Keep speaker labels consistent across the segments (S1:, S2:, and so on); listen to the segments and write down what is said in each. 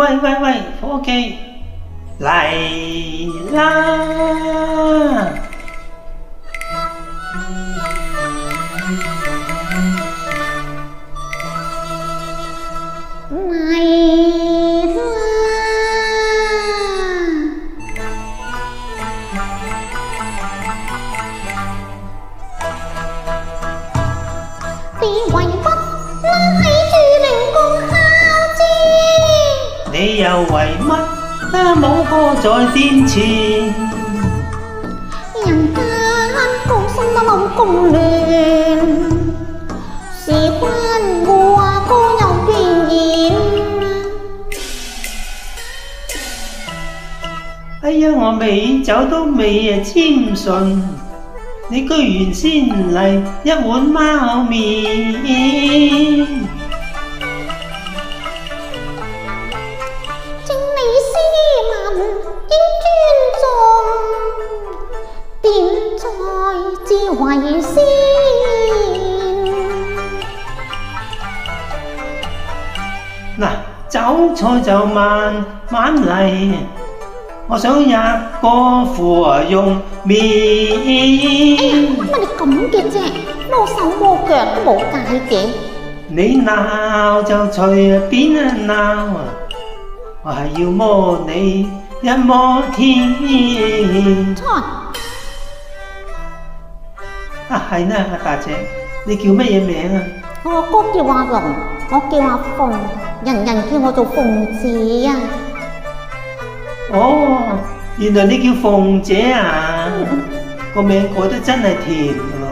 S1: 喂喂喂，伙計嚟啦！
S2: 嚟啦！你為乜拉住靈光孝子？
S1: 你又為乜冇過在殿前？
S2: 人間高深得冇咁亂，事關我個有變現。
S1: 哎呀，我未走都未簽信，你居然先嚟一碗貓麵。
S2: 正理斯文應尊重，點在智慧先？
S1: 嗱，走菜就慢慢嚟，我想一個芙蓉麵。
S2: 乜你咁嘅啫？冇手冇腳都冇戒嘅。
S1: 你鬧就隨便鬧，我係要摸你一摸天。
S2: 菜
S1: 啊，係啦，大姐，你叫乜嘢名啊？
S2: 我哥叫阿龍，我叫阿鳳，人人叫我做鳳姐啊。
S1: 哦，原來你叫鳳姐啊，個名改得真係甜咯，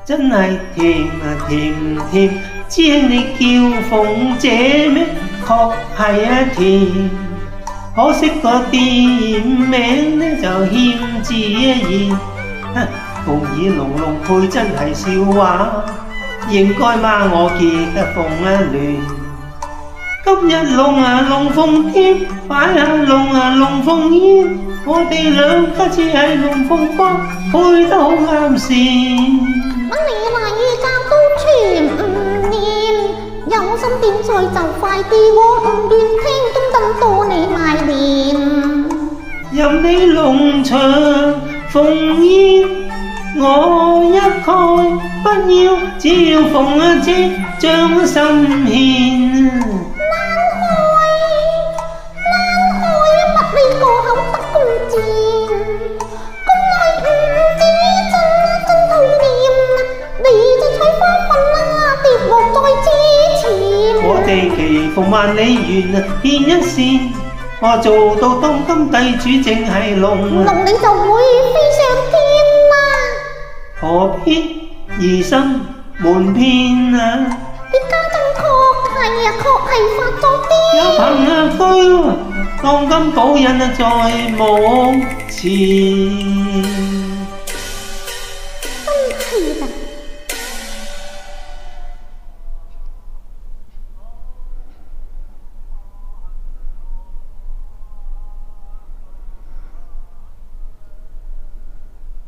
S1: 真係甜啊甜甜，知你叫鳳姐咩？確係啊甜，可惜個店名呢就欠字意，鳳耳龍龍配真係笑話，應該罵我結得鳳亂。今日龍龍鳳貼，擺下龍鳳宴，我哋兩家似係龍鳳幫，配得好啱線。
S2: 乜你禮教都全唔念，有心點菜就快啲，我唔願聽東登到你埋臉。
S1: 任你龍場鳳宴，我一概不要，只要鳳姐將心獻。
S2: 你個口得咁賤，咁耐唔知真討厭，你就採花粉啦，跌落在之前。
S1: 我哋祈福萬里緣，獻一線，我做到當今帝主正係龍，
S2: 龍你就會飛上天啦。
S1: 何必疑心瞞騙啊？
S2: 你家陣確係發咗癲。
S1: 有憑據，當今保人在目前。